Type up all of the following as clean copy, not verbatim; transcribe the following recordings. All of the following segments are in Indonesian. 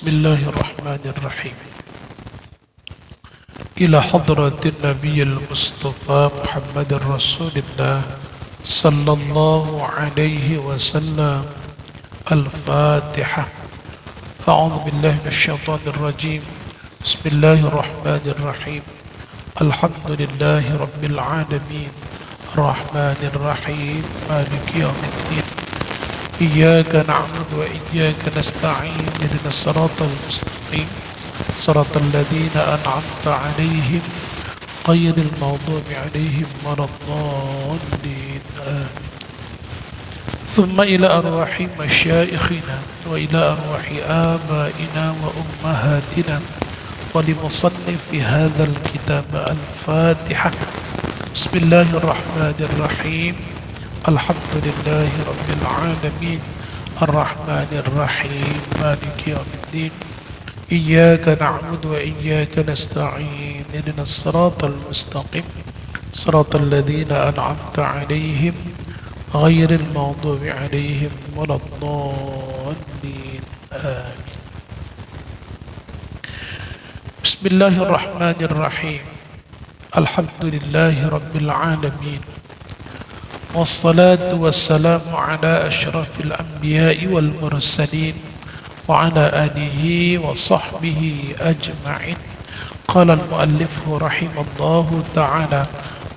Bismillahirrahmanirrahim. Ila hadratin Nabiyil Mustafa Muhammadin Rasulillah sallallahu alaihi wasallam. Al-Fatihah. A'udzu billahi minasyaitonir rajim. Bismillahirrahmanirrahim. Alhamdulillahi rabbil alamin. Arrahmanir rahim. Maliki yaumiddin. Iyyaka na'budu wa iyyaka nasta'in. Ihdinas siratal mustaqim. Siratal ladzina an'amta 'alaihim ghairil maghdubi 'alaihim waladdallin. Amin. Thumma ila arwahi masyayikhina wa ila arwahi abaina wa ummahatina wa li musannifi hadzal kitab al-Fatihah. Bismillahirrahmanirrahim. Alhamdulillahi rabbil alamin. Arrahmanir rahim. Maliki yaumiddin. Iyyaka na'budu wa iyyaka nasta'in. Ihdinas siratal mustaqim. Siratal ladzina an'amta 'alaihim ghairil maghdubi 'alaihim waladdallin. Amin. Bismillahirrahmanirrahim. Alhamdulillahi rabbil alamin. Wassalatu wassalamu ala ashrafil anbiya'i wal mursalin wa ala alihi wa sahbihi ajma'in. Qala al-muallifu rahimallahu ta'ala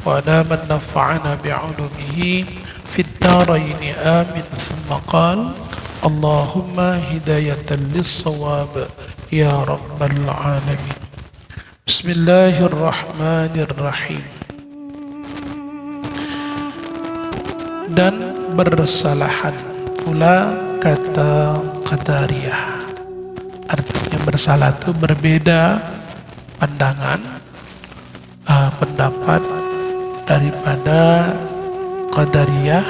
wa ala man nafa'ana bi'ulumihi fid daraini amin. Thumma qala Allahumma hidayatan lis-shawab ya rabbal alamin. Bismillahirrahmanirrahim. Dan bersalahan pula kata Qadariyah. Artinya bersalah itu berbeda pandangan, pendapat daripada Qadariyah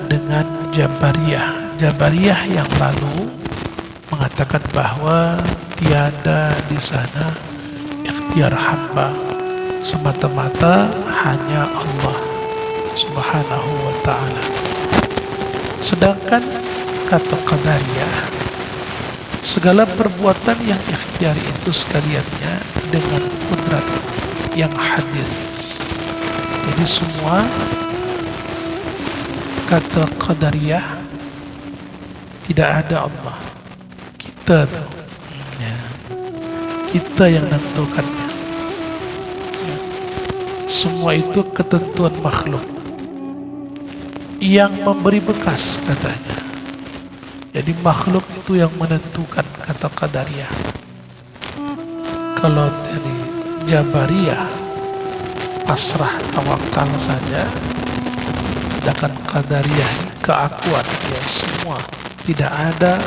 dengan Jabariyah. Jabariyah yang lalu mengatakan bahwa tiada di sana ikhtiar hamba, semata-mata hanya Allah Subhanahu wa ta'ala. Sedangkan kata Qadariyah, segala perbuatan yang ikhtiari itu sekaliannya dengan kudrat yang hadis. Jadi semua kata Qadariyah tidak ada Allah. Kita tuh, ya, kita yang menentukannya. Ya. Semua itu ketentuan makhluk yang memberi bekas katanya. Jadi makhluk itu yang menentukan kata Qadariyah. Kalau dari Jabariyah pasrah tawakal saja, sedangkan Qadariyah keakuan, ya semua tidak ada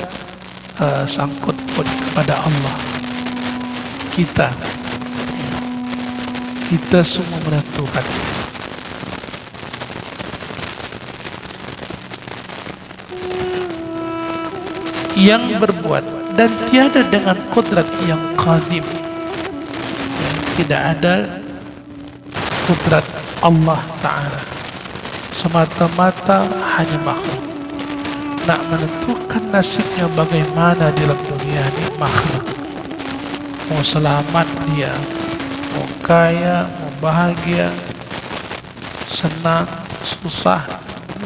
sangkut paut kepada Allah. Kita semua menentukan. Yang berbuat dan tiada dengan kodrat yang qadim. Tidak ada kodrat Allah Ta'ala, semata-mata hanya makhluk. Nak menentukan nasibnya bagaimana di dalam dunia ini makhluk. Mau selamat dia, mau kaya, mau bahagia, senang, susah,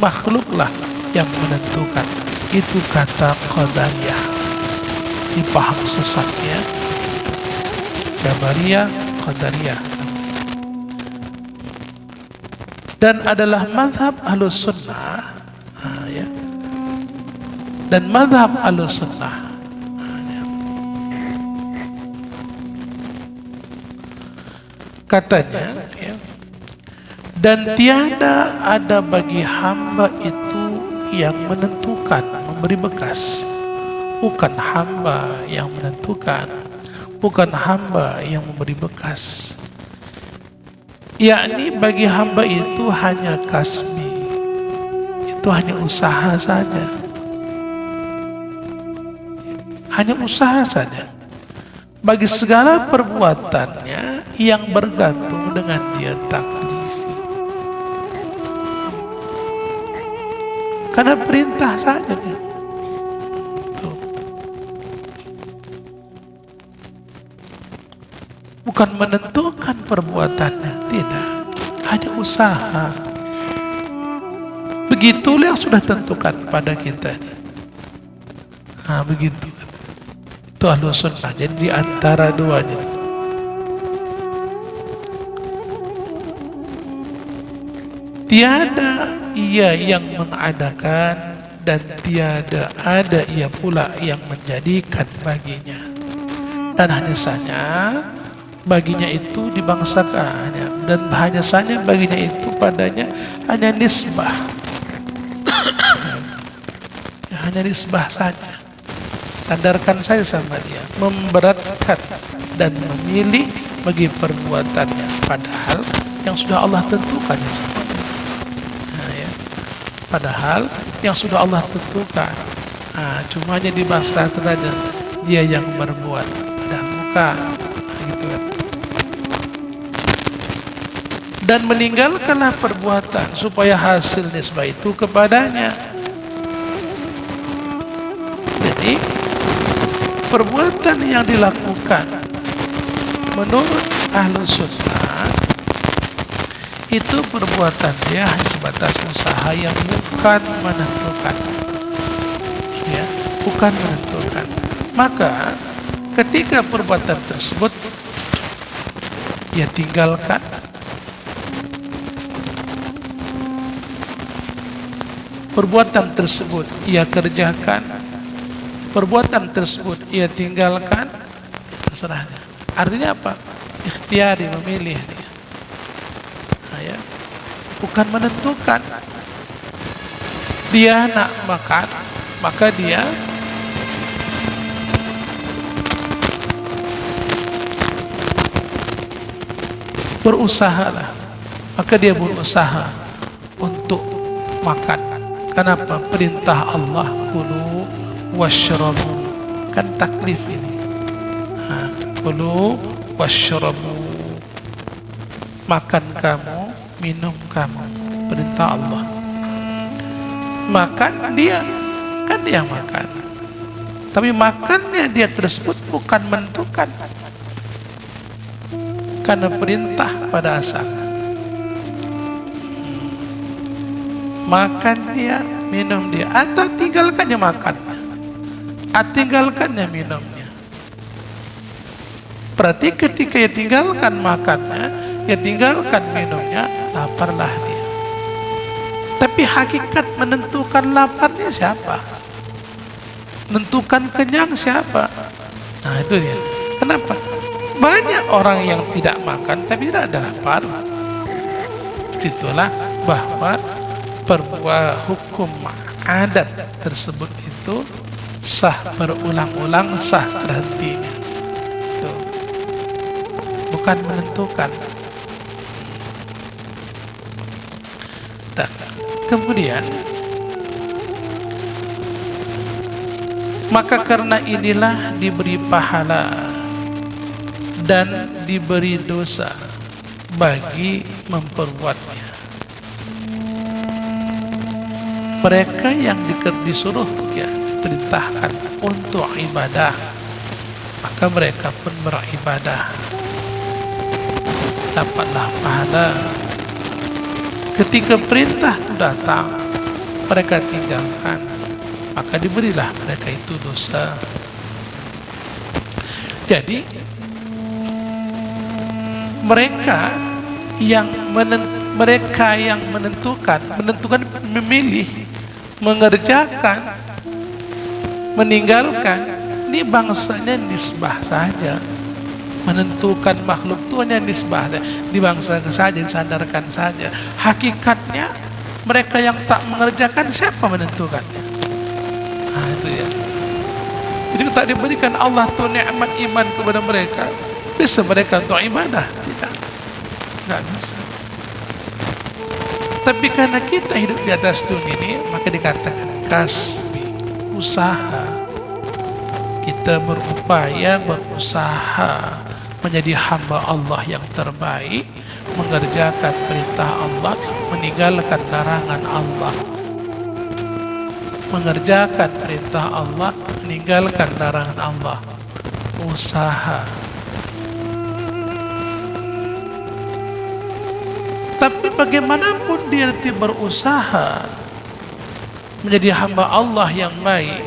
makhluklah yang menentukan. Itu kata Qadariyah. Dipaham sesatnya Jabariyah, Qadariyah. Dan adalah mazhab Ahlus Sunnah, ya. Dan mazhab Ahlus Sunnah, ya. Katanya, ya, dan tiada ada bagi hamba itu yang menentukan, memberi bekas. Bukan hamba yang menentukan, bukan hamba yang memberi bekas. Yakni bagi hamba itu hanya kasbi, itu hanya usaha saja, hanya usaha saja. Bagi segala perbuatannya yang bergantung dengan dia taklifi, karena perintah saja dia. bukan menentukan perbuatannya, tidak, hanya usaha. Begitulah yang sudah tentukan pada kita ini. Begitu. Itu Ahlus Sunnah. Jadi di antara duanya itu. Tiada ia yang mengadakan dan tiada ada ia pula yang menjadikan baginya. Dan hanya saja baginya itu dibangsakannya, dan hanya saja baginya itu padanya hanya nisbah. Hanya nisbah saja. Sandarkan saya sama dia, memberatkan dan memilih bagi perbuatannya, padahal yang sudah Allah tentukan. Padahal yang sudah Allah tentukan, cuma hanya dibasarkan saja dia yang berbuat, padahal bukan. Gitu kan. Dan meninggalkanlah perbuatan supaya hasil nisbah itu kepadanya. Jadi perbuatan yang dilakukan menurut Ahlus Sunnah itu perbuatan dia hanya sebatas usaha yang bukan menentukan, ya, bukan menentukan. Maka ketika perbuatan tersebut ia tinggalkan, perbuatan tersebut ia kerjakan, perbuatan tersebut ia tinggalkan, terserahnya. Artinya apa? Ikhtiari, memilih dia. Ya, bukan menentukan. Dia nak makan, maka dia berusahalah, maka dia berusaha untuk makan. Kenapa? Perintah Allah, kulu washrabu, kan taklif ini. Kulu washrabu, makan kamu, minum kamu, perintah Allah. Makan dia, kan dia makan, tapi makannya dia tersebut bukan menentukan, karena perintah pada asal. Makan dia, minum dia, atau tinggalkannya makannya, tinggalkannya minumnya. Berarti ketika ia tinggalkan makannya, ia tinggalkan minumnya, laparlah dia. Tapi hakikat menentukan laparnya siapa? Menentukan kenyang siapa? Nah itu dia. Kenapa? Banyak orang yang tidak makan tapi tidak ada lapar. Itulah bahwa perbuatan hukum adat tersebut itu sah berulang-ulang, sah terhentinya. Itu bukan menentukan. Dan kemudian maka karena inilah diberi pahala dan diberi dosa bagi memperbuatnya. Mereka yang disuruh, ya, diperintahkan untuk ibadah, maka mereka pun beribadah, dapatlah pahala. Ketika perintah itu datang, mereka tinggalkan, maka diberilah mereka itu dosa. Jadi mereka yang menentukan, memilih, mengerjakan, meninggalkan, ini bangsanya nisbah saja. Menentukan makhluk itu hanya nisbah, dibangsakan saja, disandarkan saja. Hakikatnya mereka yang tak mengerjakan, siapa menentukannya? Itu ya. Jadi tak diberikan Allah tu nikmat iman kepada mereka, bisa mereka untuk ibadah? Tidak, tidak bisa. Tapi karena kita hidup di atas dunia ini, maka dikatakan kasbi, usaha. Kita berupaya, berusaha menjadi hamba Allah yang terbaik, mengerjakan perintah Allah, meninggalkan larangan Allah. Mengerjakan perintah Allah, meninggalkan larangan Allah. Usaha. bagaimanapun dia nanti berusaha menjadi hamba Allah yang baik,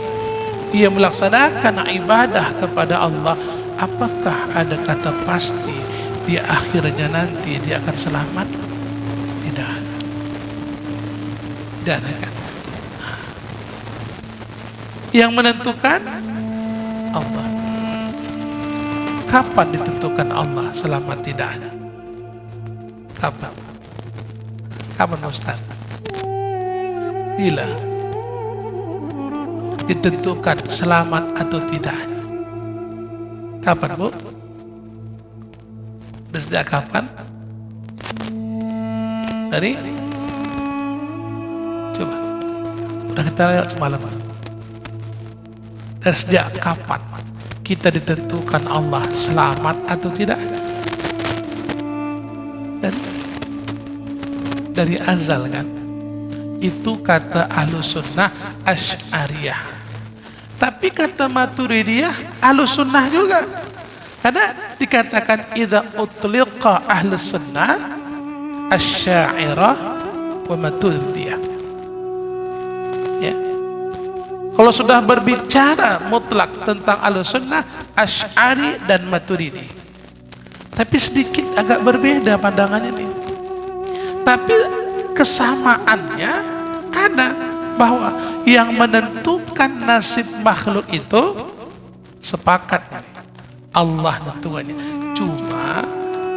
ia melaksanakan ibadah kepada Allah, apakah ada kata pasti di akhirnya nanti dia akan selamat? Tidak ada. Tidak ada kan? Yang menentukan Allah. Kapan ditentukan Allah selamat? Tidak ada. Kapan? Kapan Ustaz? Bila ditentukan selamat atau tidak? Kapan Bu? Sejak kapan? Dari? Coba. Udah kita lewat semalam. Dan sejak kapan kita ditentukan Allah selamat atau tidak? Dari azal kan. Itu kata Ahlus Sunnah Asy'ariyah. Tapi kata Maturidiyah Ahlus Sunnah juga. Karena dikatakan idza utliqa Ahlus Sunnah Asy'ariyah wa Maturidiyah. Ya. Kalau sudah berbicara mutlak tentang Ahlus Sunnah Asy'ari dan Maturidi. Tapi sedikit agak berbeda pandangan ini. Tapi kesamaannya ada, bahwa yang menentukan nasib makhluk itu sepakat Allah tentuannya. Cuma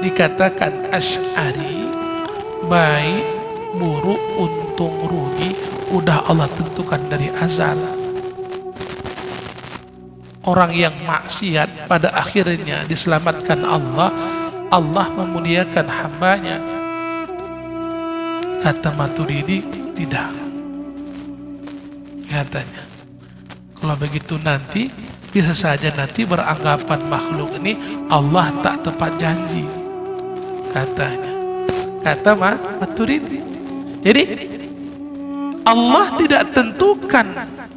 dikatakan Asy'ari baik buruk untung rugi udah Allah tentukan dari azal. Orang yang maksiat pada akhirnya diselamatkan Allah, Allah memuliakan hambanya. Kata Maturidi tidak. Katanya kalau begitu nanti bisa saja nanti beranggapan makhluk ini Allah tak tepat janji. Katanya. Kata Maturidi. Jadi Allah tidak tentukan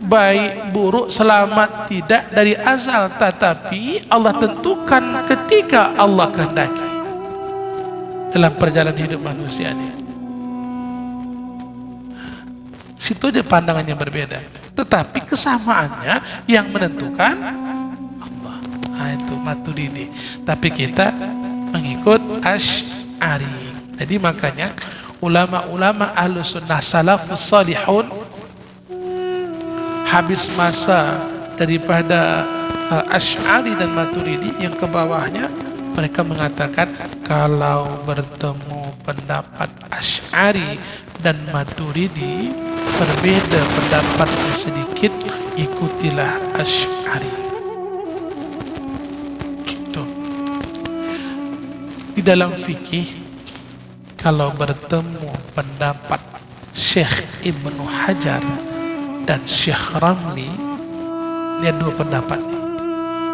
baik buruk selamat tidak dari azal, tetapi Allah tentukan ketika Allah kehendaki dalam perjalanan hidup manusia ini. Situ aja pandangannya berbeda, tetapi kesamaannya yang menentukan Allah. Nah, itu Maturidi. Tapi kita mengikut Asy'ari. Jadi makanya ulama-ulama Ahlus Sunnah Salafus Salihun habis masa daripada Asy'ari dan Maturidi yang ke bawahnya, mereka mengatakan kalau bertemu pendapat Asy'ari dan Maturidi berbeda pendapatnya sedikit, ikutilah Asy'ari. Tuh. Di dalam fikih kalau bertemu pendapat Syekh Ibnu Hajar dan Syekh Ramli, ini ada dua pendapat nih.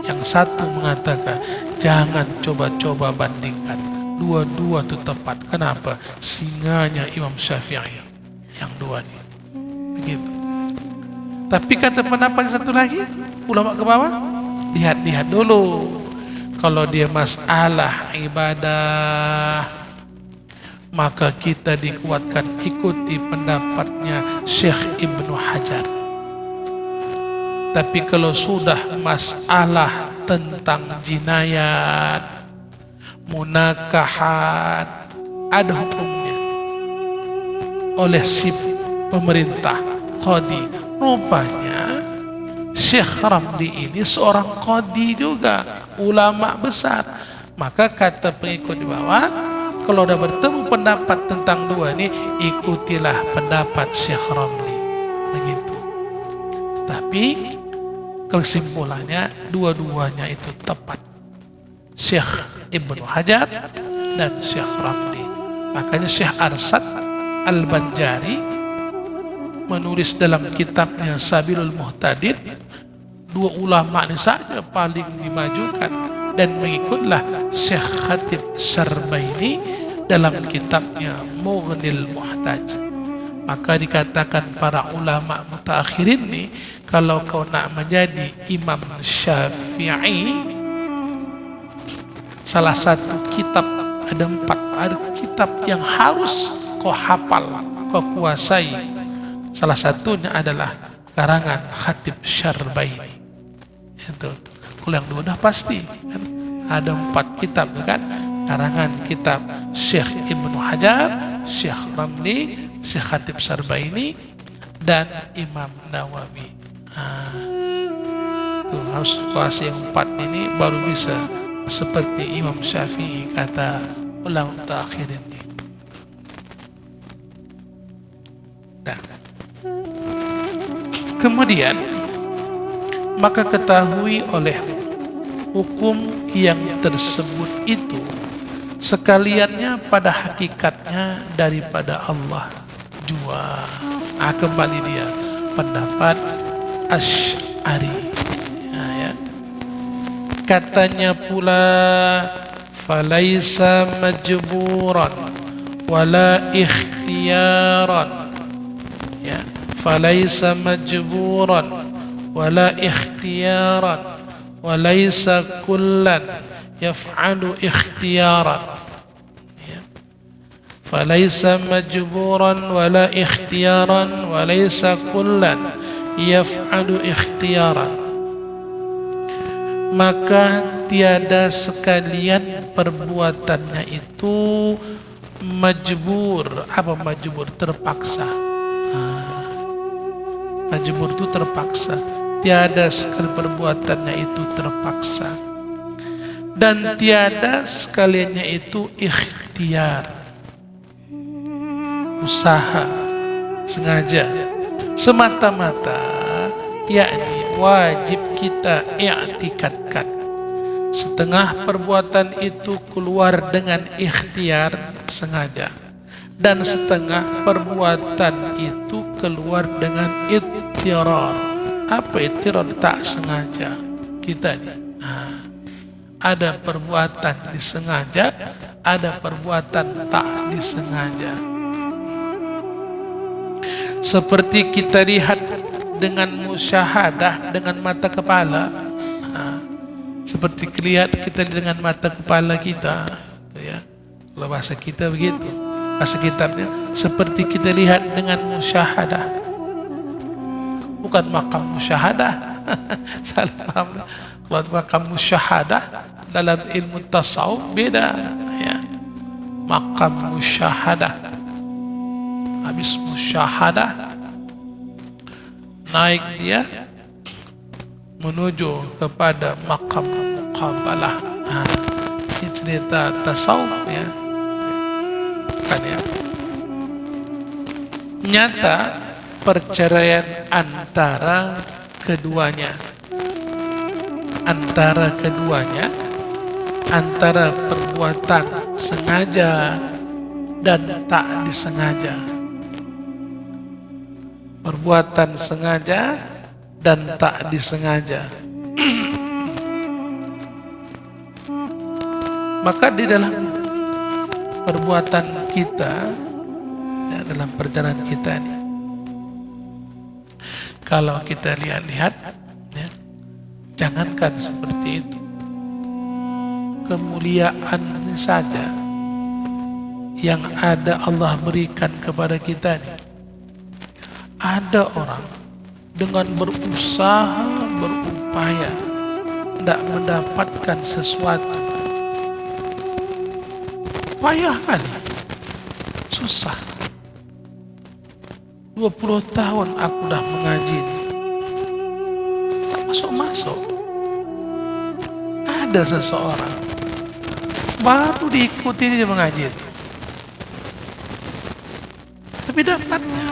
Yang satu mengatakan jangan coba-coba bandingkan, dua-dua itu tepat. Kenapa? Singanya Imam Syafi'i yang dua nih. Begitu. Tapi kata pendapat yang satu lagi, ulama ke bawah, lihat-lihat dulu. Kalau dia masalah ibadah, maka kita dikuatkan ikuti pendapatnya Syekh Ibnu Hajar. Tapi kalau sudah masalah tentang jinayat, munakahat, ada hukumnya oleh si pemerintah qadi. Rupanya Syekh Ramli ini seorang qadi juga, ulama besar. Maka kata pengikut di bawah, kalau udah bertemu pendapat tentang dua ini, ikutilah pendapat Syekh Ramli. Begitu. Tapi kesimpulannya dua-duanya itu tepat, Syekh Ibnu Hajar dan Syekh Ramli. Makanya Syekh Arsad Al-Banjari menulis dalam kitabnya Sabilul Muhtadin, dua ulama ini saja paling dimajukan, dan mengikutlah Syekh Khatib Syarbaini dalam kitabnya Mughnil Muhtaj. Maka dikatakan para ulama mutaakhirin nih, kalau kau nak menjadi Imam Syafi'i, salah satu kitab, ada 4 kitab yang harus kau hafal, kau kuasai. Salah satunya adalah karangan Khatib Syarbaini. Itu. Kalau yang dua udah pasti kan? Ada 4 kitab kan? Karangan kitab Syekh Ibnu Hajar, Syekh Ramli, Syekh Khatib Syarbaini, dan Imam Nawawi. Tuh, harus kuasai yang 4 ini baru bisa seperti Imam Syafi'i, kata ulama taakhirin ini. Nah, kemudian maka ketahui olehmu hukum yang tersebut itu sekaliannya pada hakikatnya daripada Allah jua. Kembali dia pendapat Asy'ari. Ya. Katanya pula falaisa majburan wala ikhtiyaran. Ya, falaisa majburan wala ikhtiyaran walaysa kullan yaf'alu ikhtiyaran. Ya. Falaysa majburan wala ikhtiyaran walaysa kullan yaf'alu ikhtiyaran. Maka tiada sekalian perbuatannya itu majbur. Apa majbur? Terpaksa. Majbur itu terpaksa. Tiada sekali perbuatannya itu terpaksa, dan tiada sekaliannya itu ikhtiar, usaha, sengaja, semata-mata, yakni wajib kita i'tikadkan. Setengah perbuatan itu keluar dengan ikhtiar, sengaja, dan setengah perbuatan itu keluar dengan ittirar. Apa itu tak sengaja kita nih? Ada perbuatan disengaja, ada perbuatan tak disengaja. Seperti kita lihat dengan musyahadah dengan mata kepala, seperti kita dengan mata kepala kita, ya. Kalau bahasa kita begitu, bahasa kitabnya seperti kita lihat dengan musyahadah. Bukan makam musyahadah. Salah paham. Kalau makam musyahadah dalam ilmu tasawuf beda, ya. Makam musyahadah, habis musyahadah naik dia menuju kepada makam muqabalah. Ini cerita tasawuf, ya. Kan, ya. Nyata perceraian antara keduanya, antara perbuatan sengaja dan tak disengaja, perbuatan sengaja dan tak disengaja. Maka di dalam perbuatan kita, ya, dalam perjalanan kita ini, kalau kita lihat-lihat, ya, jangankan seperti itu, kemuliaan ini saja yang ada Allah berikan kepada kita ini. Ada orang dengan berusaha, berupaya tidak mendapatkan sesuatu, payah kali, susah. 20 tahun aku dah mengaji, tak masuk-masuk. Ada seseorang baru diikuti dia mengaji itu, tapi dapatnya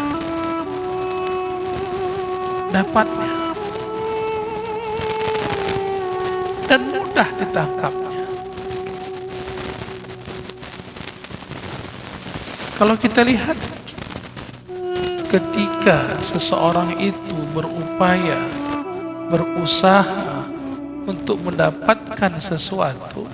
dan mudah ditangkapnya. Kalau kita lihat, ketika seseorang itu berupaya, berusaha untuk mendapatkan sesuatu,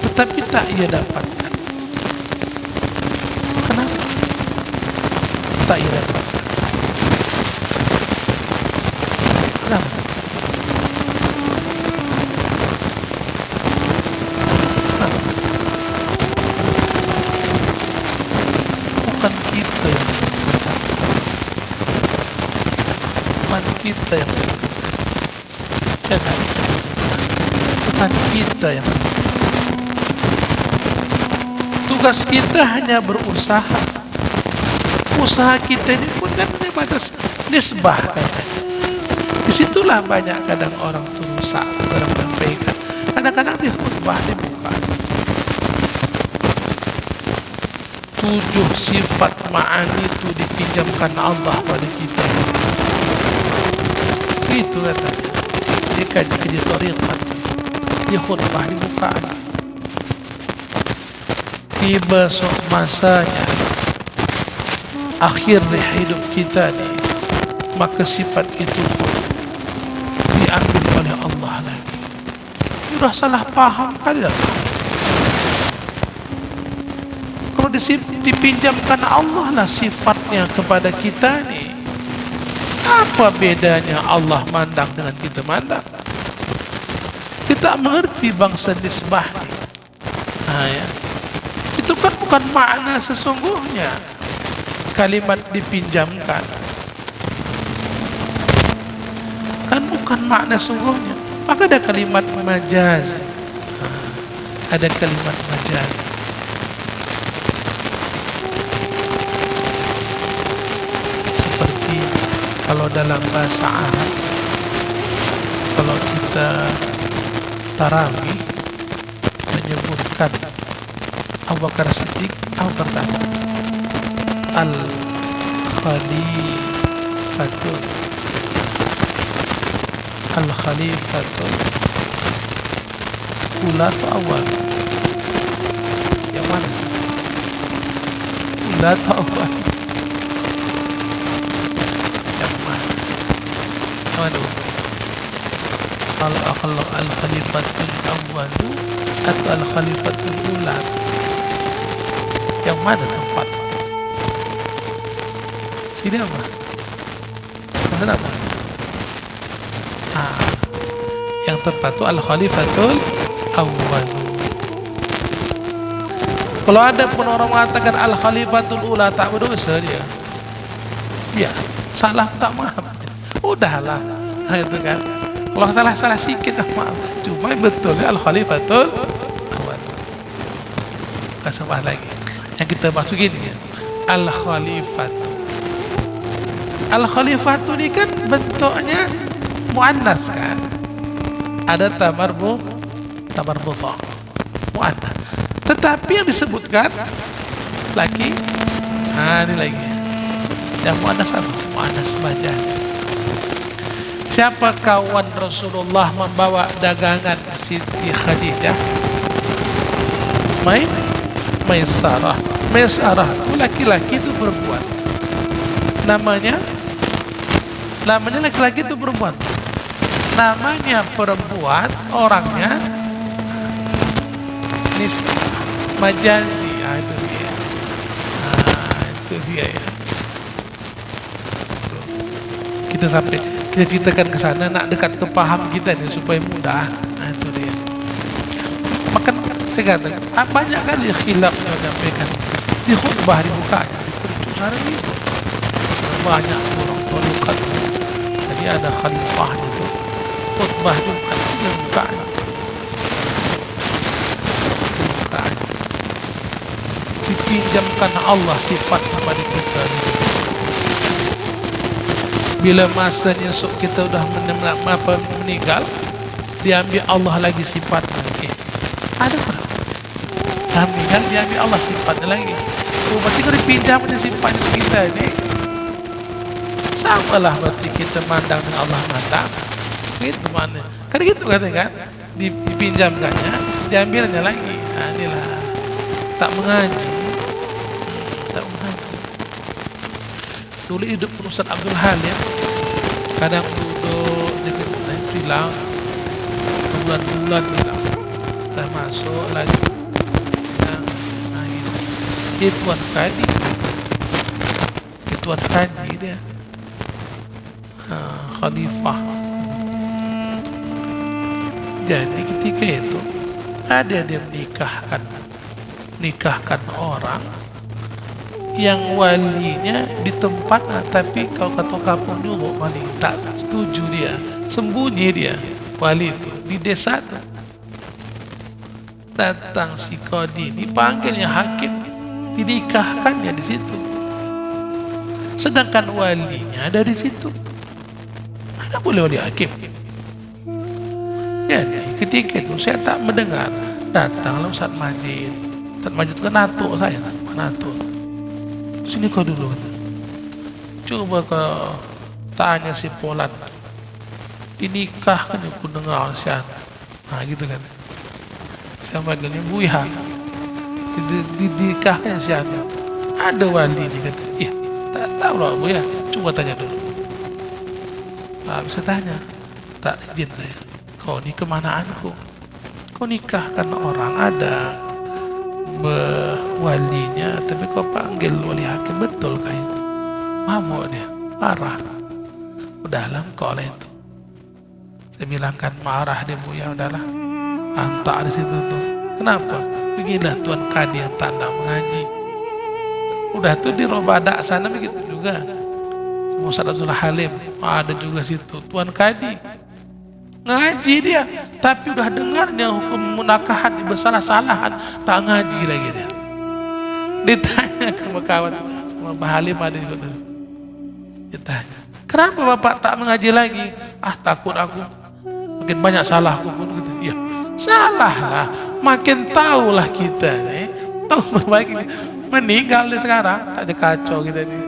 tetapi tak ia dapatkan. Kenapa? Tak ia dapatkan. Kenapa? kita yang ya kan? Bukan kita yang tugas kita hanya berusaha. Usaha kita ini pun kan batas nisbah katanya. Disitulah banyak kadang orang tuh rusak, orang menyampaikan. Kadang-kadang di khutbah dibuka 7 sifat ma'ani itu dipinjamkan Allah pada kita. Itu katanya. Jika di tariqat di khutbah dibuka. Tiba masanya akhir hidup kita nih, maka sifat itu pun diambil oleh Allah lagi. Sudah salah paham kali dah. Kalau dipinjamkan Allah lah sifatnya kepada kita nih, apa bedanya Allah mandang dengan kita mandang? Kita mengerti bangsa nisbah nih. Nah, ya. Itu kan bukan makna sesungguhnya kalimat dipinjamkan, kan bukan makna sungguhnya. Maka ada kalimat majaz, ada kalimat majaz. Seperti kalau dalam bahasa Arab, kalau kita tarawih menyebutkan Abu Bakar Siddiq, Abu pertama Al-Khalifatul Ula atau awal? Yang mana? Ula atau awal? Yang mana? Aduh. Al-Khalifatul awal atau Al-Khalifatul Ula? Yang mana tempat? Sini apa? Sana apa? Yang tepat itu Al-Khalifatul Awwal. Kalau ada pun orang mengatakan Al-Khalifatul Ula, tak berdosa dia. Ya, salah tak maaf. Udahlah. Nah, itu kan. Kalau salah sikit tak maaf. Cuma betul ya Al-Khalifatul Awwal. Enggak salah lagi. Yang kita masukin ya. Al-Khalifatu ini kan bentuknya muannas kan. Ada tamarbuta muannas. Tetapi yang disebutkan laki, ini lagi. Yang muannas apa? Muannas majaz. Siapa kawan Rasulullah membawa dagangan Siti Khadijah? Maisarah. Maisarah laki-laki itu perempuan. Namanya laki-laki itu perempuan. Namanya perempuan, orangnya majazi. Itu dia. Itu dia ya. Kita ceritakan ke sana, nak dekat ke paham kita nih supaya mudah. Itu dia. Maka saya katakan, banyak kali khilaf yang menyampaikan di khutbah dibukanya, di cara itu. Banyak orang tarikat. Jadi ada khalifah itu. Khutbah Jumat itu bukaan. Dipinjamkan Allah sifat kepada kita. Bila masanya kita sudah meninggal, diambil Allah lagi sifatnya lagi. Ada berapa? Meninggal diambil Allah sifatnya lagi. Berarti kalau dipinjamkan sifatnya kita ini, sama lah berarti kita mandang dengan Allah mandang. Gitu mana? Kan gitu katanya kan? Dipinjamkannya, diambilnya lagi. Nah, inilah tak mengaji. Tak mengaji. Dulu hidup Ustaz Abdul Halim, kadang duduk dekat bilang bulan-bulan bilang, dah masuk lagi. Dia Tuan Kadi dia. Khalifah. Jadi ketika itu ada dia menikahkan orang yang walinya di tempat, tapi kalau kata kampung dulu wali tak setuju dia, sembunyi dia wali itu di desa tuh. Datang si Qadi, dipanggilnya hakim, dinikahkannya di situ. Sedangkan walinya ada di situ. Mana boleh wali hakim? Jadi ketika itu saya tak mendengar, datanglah Ustaz Majid. Ustaz Majid kan nato saya, nato. Sini kau dulu. Coba kau tanya si Polat, dinikahkan aku dengar siapa. Nah gitu kan. Saya panggilnya Buya. Dinikahkan siapa? Ada wali ni kata. Iya, tak tahu lah Buya. Coba tanya dulu. Nah, bisa tanya. Tak izin saya. Kau ni kemanaanku? Kau nikahkan orang ada walinya, tapi kau panggil wali hakim, betul kah itu? Mamuk dia, marah. Udahlah kau lah itu. Saya bilangkan marah dia Buya, udahlah. Antak di situ tuh. Kenapa? Beginilah Tuan Kadi yang tak nak mengaji. Udah tuh di Robadak sana begitu juga. Ustaz Abdul Halim ada juga situ. Tuan Kadi ngaji dia, tapi udah dengar dia hukum munakahat bersalah-salahan, tak ngaji lagi dia. Ditanya ke kawan sama Pak Halim ada juga. Ditanya, kenapa bapak tak mengaji lagi? Ah takut aku, makin banyak salahku pun gitu. Ya salah lah, makin tahulah kita nih, tahu berbaik ini meninggal nih sekarang, tak ada kacau kita nih.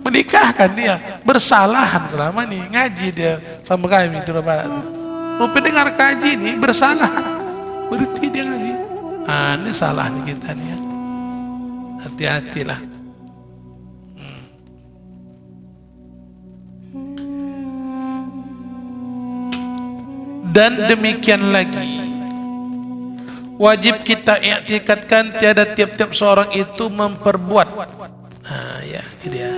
Menikahkan dia, bersalahan selama ini ngaji dia sama kami di Robadak. Rupi dengar kaji ini bersalahan, berhenti dia ngaji. Ini salah nih kita nih ya. Hati-hatilah. Dan demikian lagi, wajib kita i'tikadkan tiada tiap-tiap seorang itu memperbuat. Ya ini dia.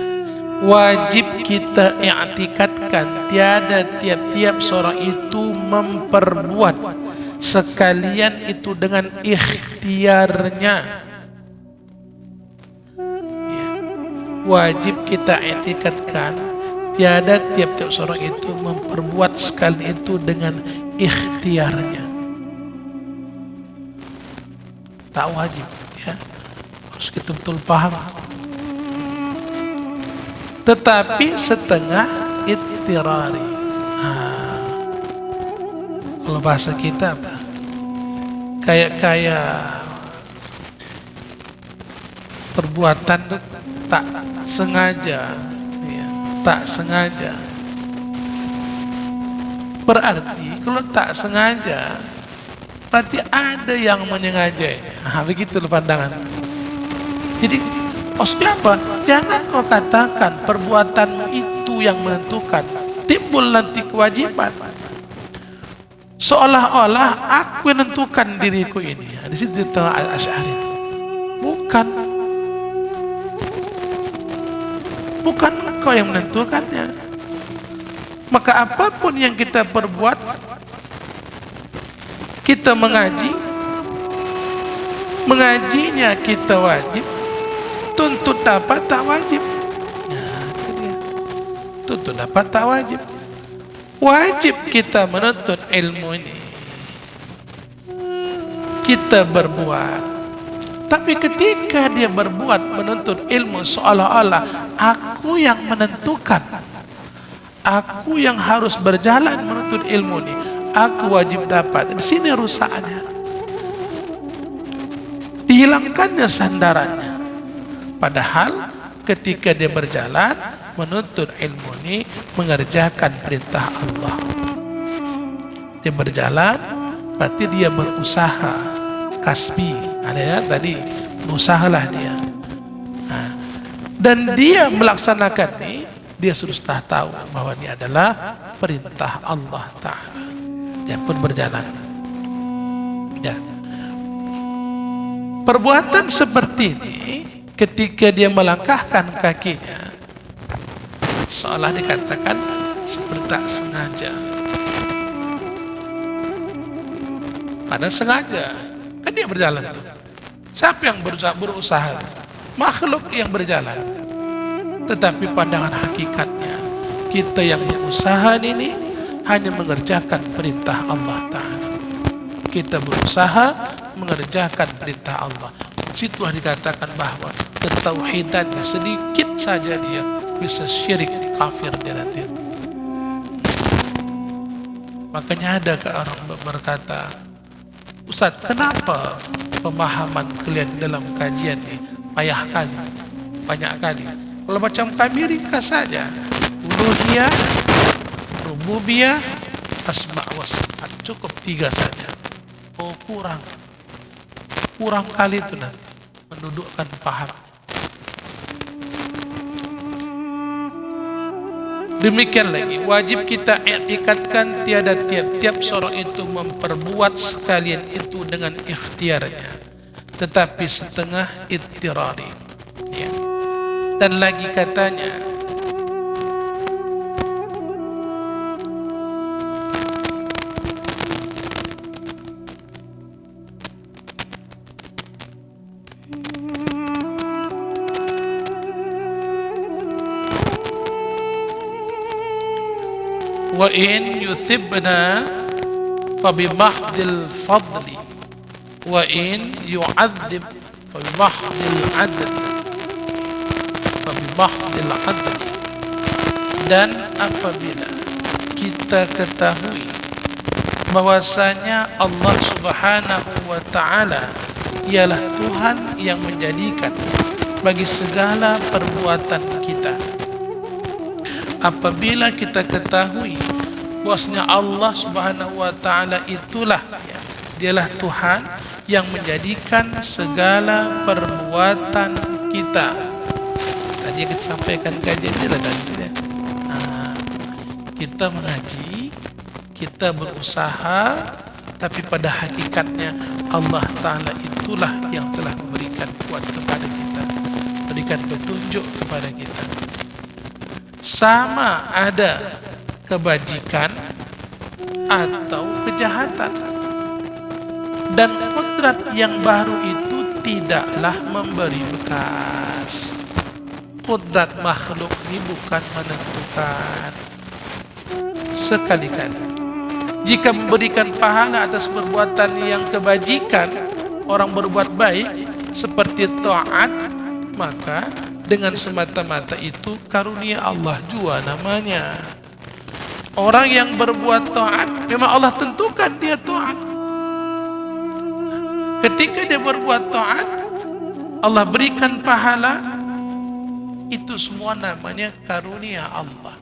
Wajib kita i'tikadkan tiada tiap-tiap seorang itu memperbuat, sekalian itu dengan ikhtiarnya. Ya. Wajib kita i'tikadkan tiada tiap-tiap seorang itu memperbuat, sekalian itu dengan ikhtiarnya. Tak wajib ya, harus kita betul paham. Tetapi setengah ittirari. Kalau bahasa kita apa? Kayak perbuatan tak sengaja, ya, tak sengaja. Berarti kalau tak sengaja, berarti ada yang menyengajanya. Begitu pandangan. Jadi maksudnya apa? Jangan kau katakan perbuatanmu itu yang menentukan. Timbul nanti kewajiban. Seolah-olah aku yang menentukan diriku ini. Di situ di tengah Asy'ari itu. Bukan. Bukan kau yang menentukannya. Maka apapun yang kita perbuat, kita mengajinya kita wajib. Tuntut dapat tak wajib. Nah, itu dia. Tuntut dapat tak wajib. Wajib kita menuntut ilmu ini. Kita berbuat. Tapi ketika dia berbuat menuntut ilmu, seolah-olah aku yang menentukan. Aku yang harus berjalan menuntut ilmu ini. Aku wajib dapat. Di sini rusaknya. Dihilangkannya sandarannya. Padahal ketika dia berjalan menuntut ilmu ini, mengerjakan perintah Allah, dia berjalan berarti dia berusaha kasbi. Ada ya tadi, berusahalah dia. Dan dia melaksanakan ini, dia sudah tahu bahwa ini adalah perintah Allah Ta'ala. Dia pun berjalan. Ya. Perbuatan seperti ini, ketika dia melangkahkan kakinya, seolah dikatakan seperti tak sengaja. Padahal sengaja, kan dia berjalan. Siapa yang berusaha? Makhluk yang berjalan. Tetapi pandangan hakikatnya, Kita yang berusaha ini hanya mengerjakan perintah Allah Ta'ala. Kita berusaha mengerjakan perintah Allah. Situlah dikatakan bahwa ketauhidannya sedikit saja dia bisa syirik, kafir dia nanti. Makanya ada orang berkata, Ustaz, kenapa pemahaman kalian dalam kajian ini payah kali, banyak kali? Kalau macam kami ringkas saja, uluhiyah, rububiyah, asma wa sifat, cukup 3 saja. Oh, kurang kali itu nanti mendudukkan paham. Demikian lagi, wajib kita i'tikadkan tiada tiap-tiap seorang itu memperbuat sekalian itu dengan ikhtiarnya, tetapi setengah ittirari. Ya. Dan lagi katanya, wa in yuthibna fabimahdil fadli wa in yu'adzib fabimahdil adli fabimahdil adli. Dan apabila kita ketahui bahwasanya Allah Subhanahu wa ta'ala ialah Tuhan yang menjadikan bagi segala perbuatan kita, apabila kita ketahui bahwasanya Allah Subhanahu wa ta'ala itulah ya, dialah Tuhan yang menjadikan segala perbuatan kita. Tadi yang kita sampaikan kajian ini lah tadi ya. Kita mengaji, kita berusaha, tapi pada hakikatnya Allah Ta'ala itulah yang telah memberikan kuat kepada kita, berikan petunjuk kepada kita. Sama ada kebajikan atau kejahatan, dan kodrat yang baru itu tidaklah memberi bekas. Kodrat makhluk ini bukan menentukan. Sekali-kali jika memberikan pahala atas perbuatan yang kebajikan, orang berbuat baik seperti taat, maka dengan semata-mata itu karunia Allah jua namanya. Orang yang berbuat taat, memang Allah tentukan dia taat. Ketika dia berbuat taat, Allah berikan pahala, itu semua namanya karunia Allah.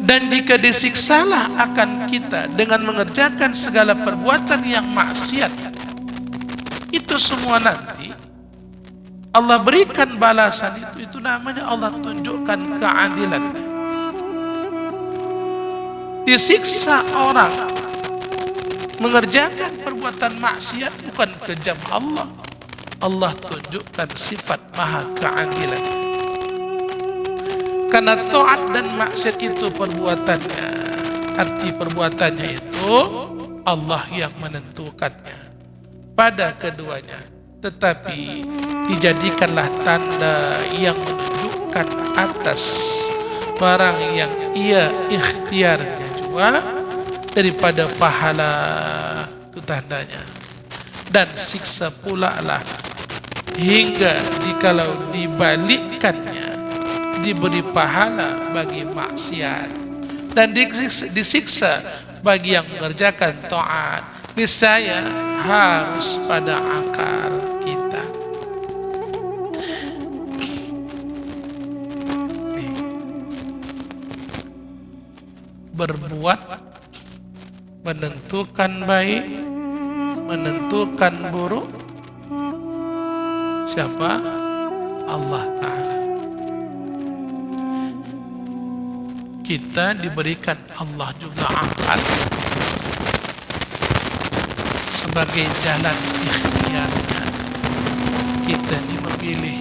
Dan jika disiksalah akan kita dengan mengerjakan segala perbuatan yang maksiat, itu semua nanti Allah berikan balasan itu namanya Allah tunjukkan keadilan. Disiksa orang mengerjakan perbuatan maksiat bukan kejam Allah. Allah tunjukkan sifat maha keadilan. Karena taat dan maksiat itu perbuatannya, arti perbuatannya itu Allah yang menentukannya pada keduanya. Tetapi dijadikanlah tanda yang menunjukkan atas barang yang ia ikhtiarnya juga daripada pahala, itu tandanya. Dan siksa pula lah hingga jikalau dibalikkannya diberi pahala bagi maksiat dan disiksa bagi yang mengerjakan taat. Niscaya harus pada akal kita. Berbuat menentukan baik, menentukan buruk, siapa? Allah Ta'ala. Kita diberikan Allah juga akal sebagai jalan ikhtiarnya. Kita ini memilih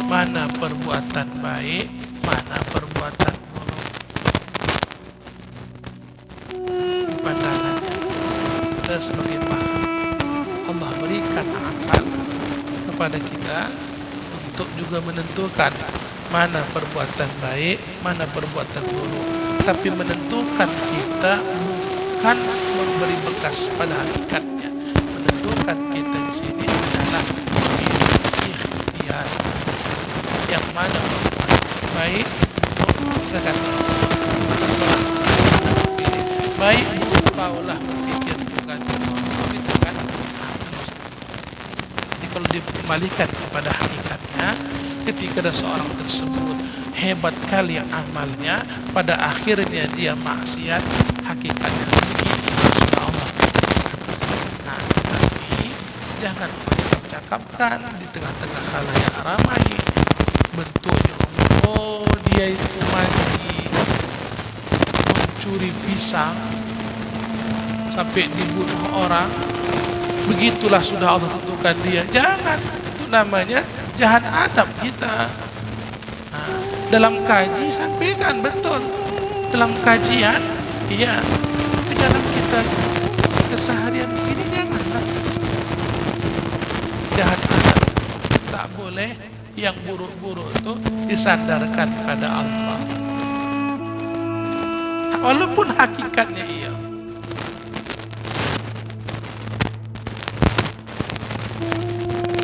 mana perbuatan baik, mana perbuatan buruk. Di pandangannya kita sebagai makhluk, Allah berikan akal kepada kita untuk juga menentukan mana perbuatan baik, mana perbuatan buruk. Tapi menentukan kita bukan memberi bekas pada hakikatnya. Menentukan kita di sini adalah ikhtiar. Yang mana baik, buruk, terserah. Baik, buruk, kaulah berpikir ganti itu kan. Jadi kalau dikembalikan kepada hakikatnya, ketika ada seorang tersebut hebat kali amalnya, pada akhirnya dia maksiat, hakikatnya begitu sudah Allah. Nah, tapi jangan cakapkan di tengah-tengah khalayak ramai bentuknya, oh dia itu mencuri pisang sampai dibunuh orang, begitulah sudah Allah tentukan dia. Jangan, itu namanya jahat adab kita. Nah, dalam kaji sampaikan betul, dalam kajian iya, tapi dalam kita keseharian begini janganlah jahat adab. Tak boleh yang buruk-buruk itu disandarkan pada Allah, walaupun hakikatnya iya.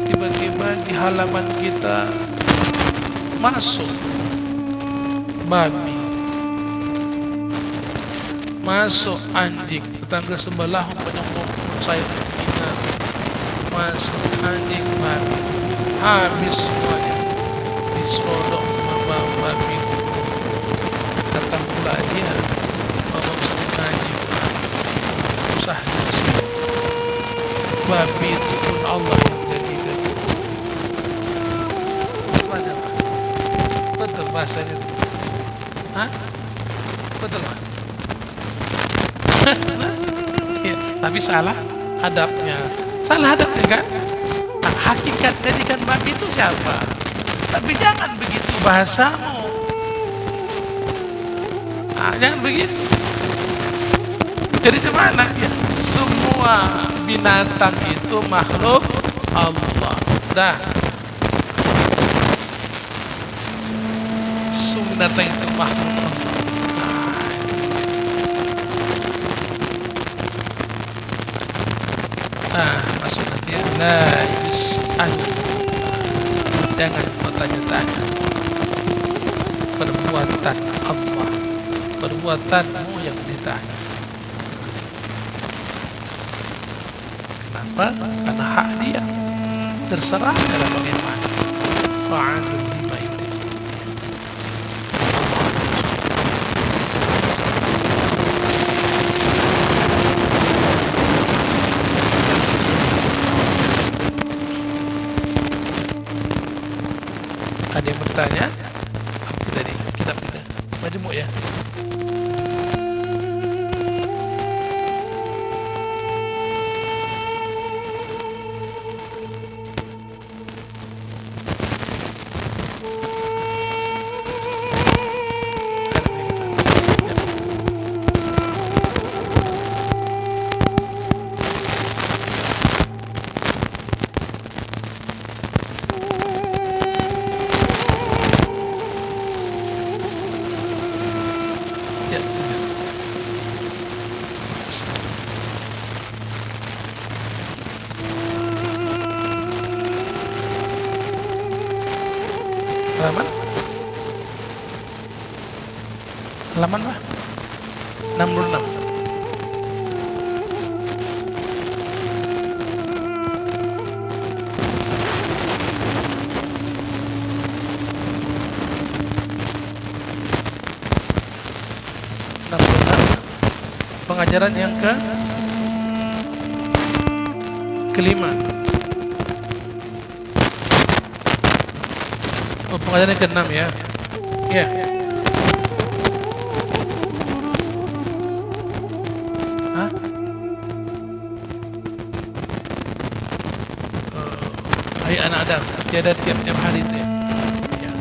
Tiba-tiba di halaman kita masuk babi, masuk anjing, tetangga sebelah menyembah saya kita, masuk anjing babi, habis semuanya disodok sama babi. Datang pula dia bawa sama anjing babi, usah babi itu pun Allah yang jadikan. Betul bahasanya itu. Hah? Betul Pak? Ya, tapi salah adabnya. Salah adabnya kan? Nah, hakikat jadikan babi itu siapa? Tapi jangan begitu bahasamu. Nah, jangan begitu. Jadi gimana? Ya, semua binatang itu makhluk Allah. Dah. Semua binatang itu makhluk Allah. Nah, maksud nanti la yus'al. Jangan bertanya-tanya perbuatan Allah, perbuatanmu yang ditanya. Kenapa? Karena hak dia, terserah dalam bagaimana. Fa'alun lima yurid. Ada yang bertanya? Apa tadi? Kitab kita Majmu' ya? Halaman? Halaman apa? 66. Pengajaran yang kelima. Pengajaran yang ke-6 ya. Ya. Hah? Hai anak Adam, tiada tiap-tiap hari itu ya. Ya.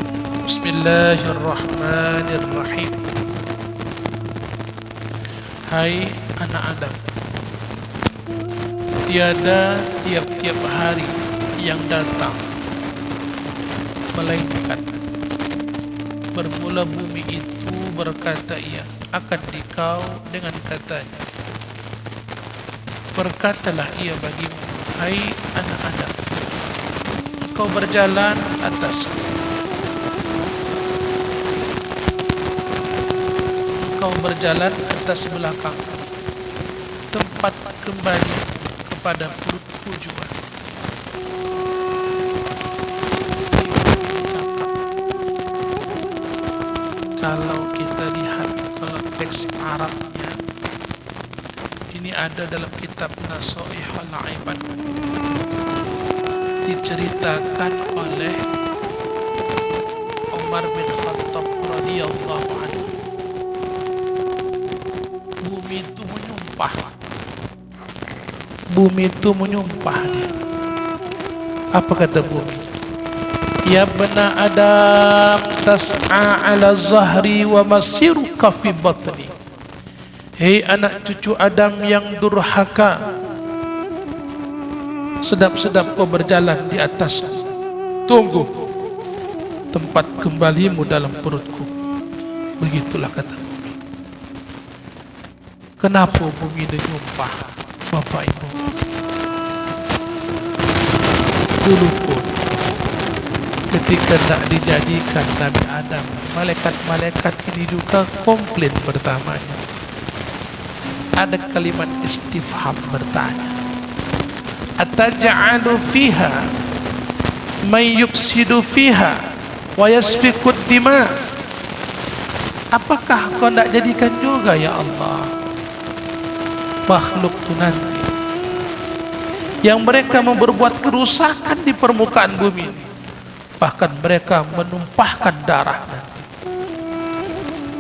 Bismillahirrahmanirrahim. Hai anak Adam, tiada tiap-tiap hari yang datang melainkan Bermula bumi itu berkata ia akan dikau dengan katanya, berkatalah ia bagimu, hai anak Adam, engkau berjalan atasku, engkau berjalan atas belakang, tempat kembali kepada perutku juga. Kalau kita lihat teks Arabnya, ini ada dalam kitab Nasaihul Ibad, diceritakan oleh Umar bin Khattab radhiyallahu anhu. Bumi itu menyumpah. Bumi itu menyumpah dia. Apa kata bumi? Ya bana Adam tas'a ala zahri wa masiruka fi batni. Hei anak cucu Adam yang durhaka, sedap-sedap kau berjalan di atasku, tunggu tempat kembalimu dalam perutku. Begitulah kata bumi. Kenapa bumi menyumpah, Bapak Ibu? Dulu pun ketika tak dijadikan Nabi Adam, malaikat-malaikat ini juga komplain pertamanya. Ada kalimat istifham, bertanya, ataj'alu fiha may yufsidu fiha wa yasfiku dima. Apakah kau tak jadikan juga ya Allah makhluk tu nanti yang mereka memperbuat kerusakan di permukaan bumi ini, bahkan mereka menumpahkan darah nanti.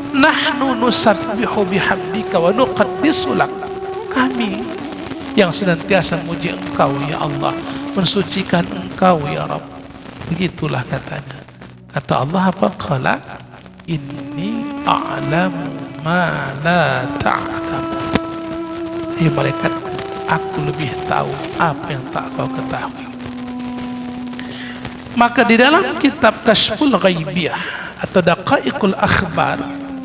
Nahnu nusabbihu bihamdika wa nuqaddisu lak. Kami yang senantiasa memuji engkau ya Allah, mensucikan engkau ya Rabb. Begitulah katanya. Kata Allah apa? Qala inni a'lamu ma la ta'lam. Hei malaikatku, aku lebih tahu apa yang tak kau ketahui. Maka di dalam kitab Kashful Ghaibiyah atau Daqaiqul Akhbar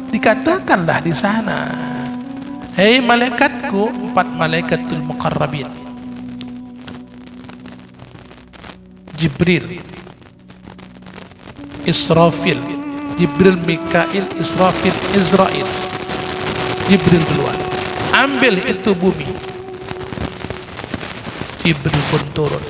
dikatakanlah di sana, hei malaikatku, 4 malaikatul muqarrabin, Jibril, Israfil, Jibril, Mikail, Israfil, Israel. Jibril duluan, ambil itu bumi. Jibril pun turun.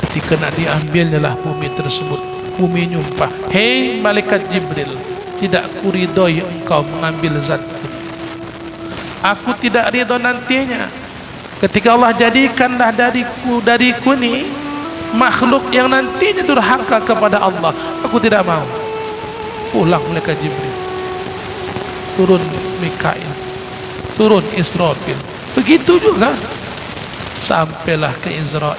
Ketika nak diambilnya lah bumi tersebut, bumi nyumpah, hei malaikat Jibril, tidak kuridhoi engkau mengambil zat. Aku tidak ridho nantinya ketika Allah jadikanlah dariku ni makhluk yang nantinya durhaka kepada Allah. Aku tidak mau. Pulang malaikat Jibril, turun Mikail, turun Israfil. Begitu juga sampailah ke Israel.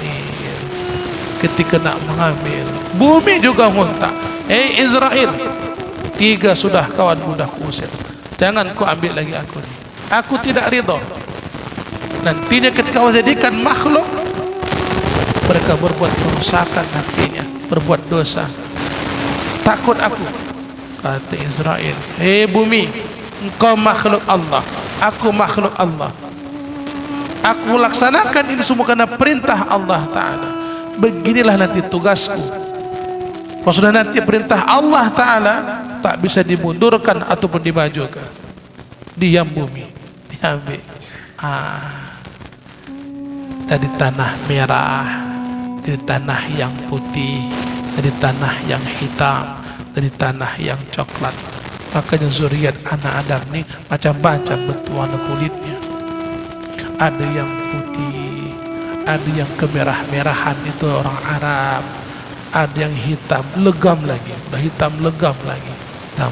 Ketika nak mengambil, bumi juga muntah. Hei Israel, 3 sudah kawan mudah kuusir, jangan kau ambil lagi aku ni. Aku tidak ridho. Nantinya ketika Allah jadikan makhluk, mereka berbuat kerusakan nantinya, berbuat dosa. Takut aku. Kata Israel, hei bumi, engkau makhluk Allah, aku makhluk Allah. Aku laksanakan ini semua karena perintah Allah Ta'ala. Beginilah nanti tugasku. Kalau sudah nanti perintah Allah Ta'ala, tak bisa dimundurkan ataupun dimajukan. Diam bumi, diambil. Dari tanah merah, dari tanah yang putih, dari tanah yang hitam, dari tanah yang coklat. Makanya zuriat anak Adam ni macam-macam bentuk warna kulitnya. Ada yang putih, ada yang kemerah-merahan, itu orang Arab. Ada yang hitam legam lagi, udah hitam legam lagi, hitam.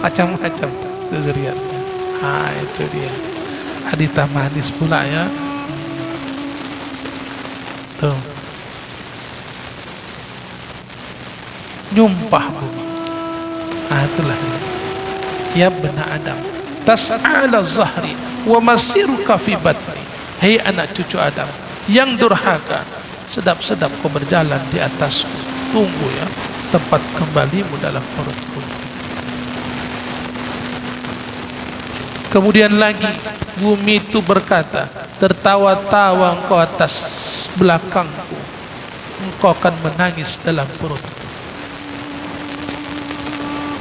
Macam-macam zuriatnya. Itu dia. Ada hitam manis pula ya. Tuh. Nyumpah bumi. Itulah dia. Ya bena Adam, tas'ala zahri wa masiruka fi batni. Hei anak cucu Adam yang durhaka, sedap-sedap kau berjalan di atasku. Tunggu ya, tempat kembalimu dalam perutku. Kemudian lagi bumi itu berkata, tertawa-tawa engkau atas belakangku, engkau akan menangis dalam perutku.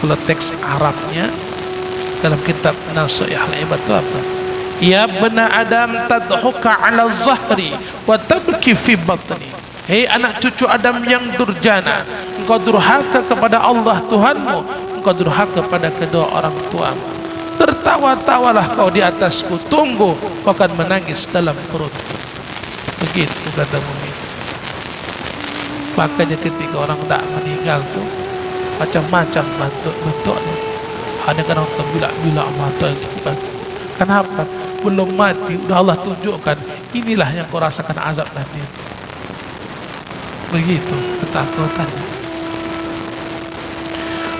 Kalau teks Arabnya dalam kitab Nasihat al-Ibad itu apa? Ya bena Adam tadhuka ala zahri wa tabki fi batni. Hei anak cucu Adam yang durjana, engkau durhaka kepada Allah Tuhanmu, engkau durhaka kepada kedua orang tuamu. Tertawa-tawalah kau di atasku, tunggu kau akan menangis dalam perutku. Begitu kata bumi. Makanya ketika orang tak meninggal tuh macam-macam bentuknya. Ada kadang terbilak-bilak mata itu kan. Kenapa? Belum mati udah Allah tunjukkan, inilah yang kau rasakan azab nanti. Begitu ketakutan.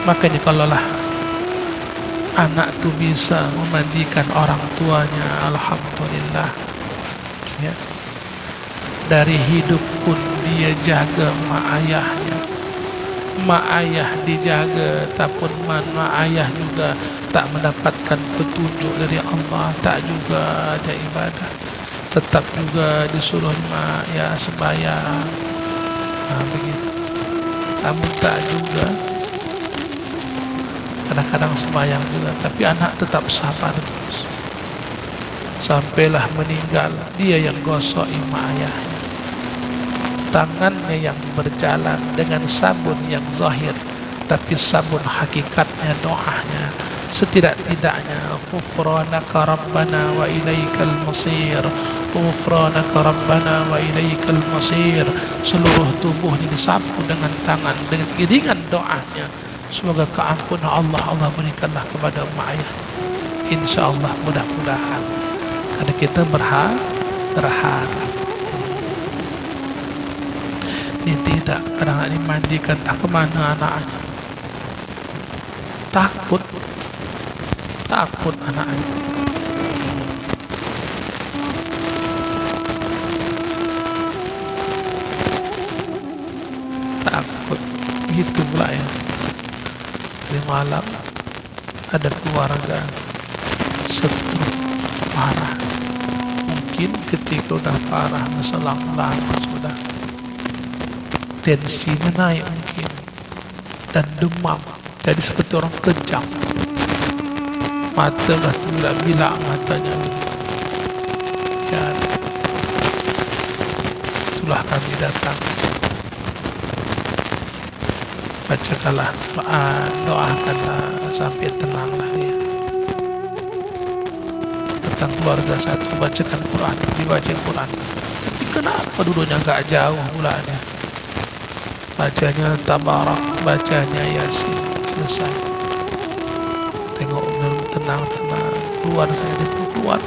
Makanya kalaulah anak tu bisa memandikan orang tuanya, alhamdulillah ya. Dari hidup pun dia jaga mak ayahnya, mak ayah dijaga, tapi mak ayah juga tak mendapatkan petunjuk dari Allah, tak juga ada ibadah, tetap juga disuruh mak ya sembahyang, begitu. Namun tak juga, kadang-kadang sembahyang juga, tapi anak tetap sabar terus. Sampailah meninggal, dia yang gosok mak ayahnya, tangannya yang berjalan dengan sabun yang zahir, tapi sabun hakikatnya doanya. Setidak-tidaknya ghufranaka rabbana wa ilaikal masir, ghufranaka rabbana wa ilaikal masir. Seluruh tubuhnya disapu dengan tangan, dengan iringan doanya. Semoga keampunan Allah berikanlah kepada mak ayah. InsyaAllah, mudah-mudahan. Karena kita berharap. Ini tidak, kadang anak dimandikan tak kemana anaknya. Takut anaknya. Takut, gitu pula ya. Di malam ada keluarga stroke parah. Mungkin ketika udah parah, selang lama sudah tensinya naik mungkin, dan demam, jadi seperti orang kejang, mata udah bila-bila matanya ya. Itulah kami datang, bacakanlah Quran, doakanlah sampai tenanglah dia. Tentang keluarga satu, bacakan Quran, dibaca Quran. Tapi kenapa duduknya agak jauh mulanya? Bacanya Tabarak, bacanya Yasin, selesai. Tengok tenang-tenang, keluar saya, dia pun keluar.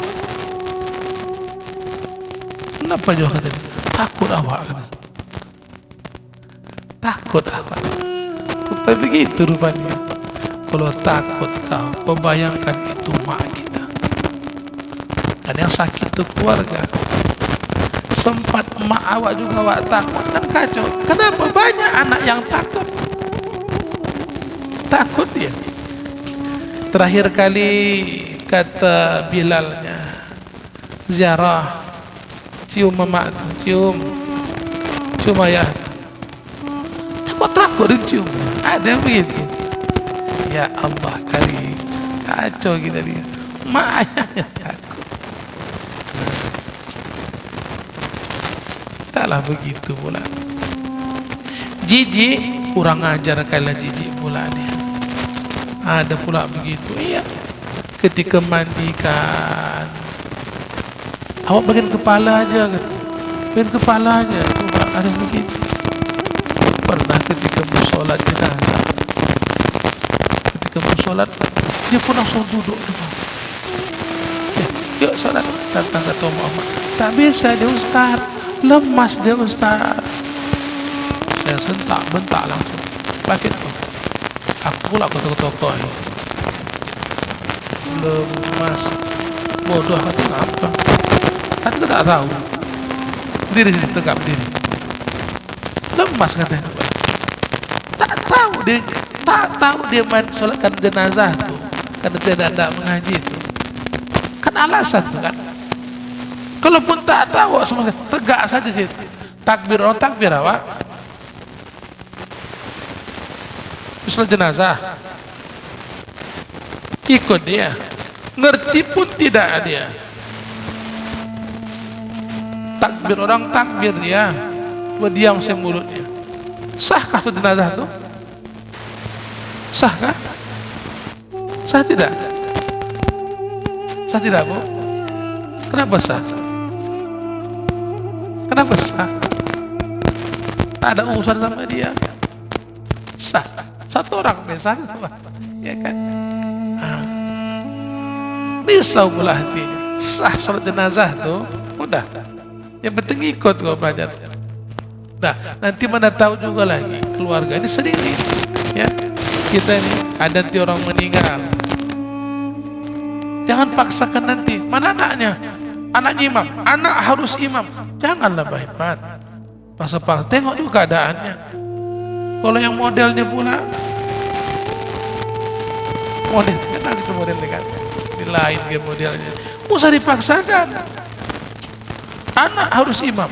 Kenapa jauh kata dia? Takut awak kata. Takut awak. Rupanya begitu rupanya. Kalau takut kau bayangkan itu mak kita. Dan yang sakit itu keluarga. Sempat mak awak juga awak takut, kan kacau. Kenapa banyak anak yang takut? Takut dia. Terakhir kali kata Bilalnya, ziarah, cium mamak tu, cium ayah. Takut dicium. Ada begitu. Ya Allah kali, kacau kita dia. Mak ayahnya takut. Taklah begitu pula. Jijik, kurang ajar kalian jijik pula dia. Ada pula begitu. Iya. Ketika mandikan, awak bagian kepala aja kan. Bagian kepala aja. Ada begitu. Pernah ketika bersolat jenazah. Ketika bersolat, dia pun langsung duduk depan. Yuk solat. Datang kata Muhammad. Tak bisa dia ustaz. Lemas dia ustaz. Saya sentak, bentak langsung. Paket tu. Aku pula ketok-ketok. Lemas. Bodoh kata apa? Kata tak tahu. Berdiri sini, tegak berdiri. Lemas katanya. Tak tahu. dia tak tahu dia main sholatkan jenazah tuh karena dia tidak mengaji itu. Kan alasan tuh kan. Kalaupun tak tahu semuanya tegak saja sih. Takbir orang takbir awak. Sholat jenazah. Ikut dia. Ngerti pun tidak dia. Takbir orang takbir dia. Berdiam saya mulutnya. Sahkah itu jenazah itu? Sahkah? Sah tidak? Sah tidak, Bu? Kenapa sah? Kenapa sah? Tak ada urusan sama dia. Sah. Satu orang misalnya, ya kan? Risau pula hatinya. Sah sholat jenazah tuh, udah. Yang penting ikut kau belajar. Nah, nanti mana tahu juga lagi keluarga ini sendiri, ya. Kita ini ada nanti orang meninggal. Jangan paksakan nanti. Mana anaknya? Anaknya imam. Anak harus imam. Janganlah hebat. Paksa-paksa. Tengok dulu keadaannya. Kalau yang modelnya pula, model kenal itu modelnya kan? Di lain dia modelnya. Usah dipaksakan. Anak harus imam.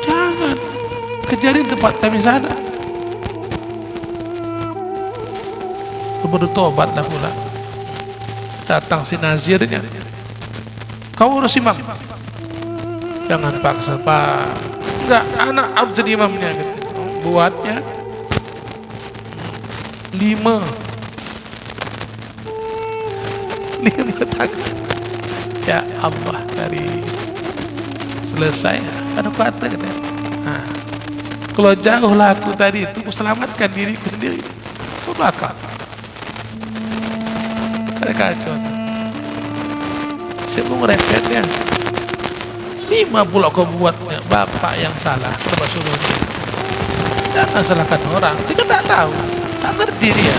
Jangan. Kejadian tempat kami sana. Bertobatlah pula. Datang si nazirnya. Kau urus imam. Jangan paksa, Pak. Enggak, anak harus jadi imamnya gitu. Buatnya 5 takbir. Ya Allah, dari selesai ada kata gitu. Nah, kalau jauh lah aku tadi itu ku selamatkan diriku sendiri. Itu belakang. Ada kacau. Saya mau ngerepetnya. 5 pula kau buatnya. Bapak yang salah. Kenapa suruh dia? Jangan salahkan orang. Dia kan tak tahu. Tak ngerti dia.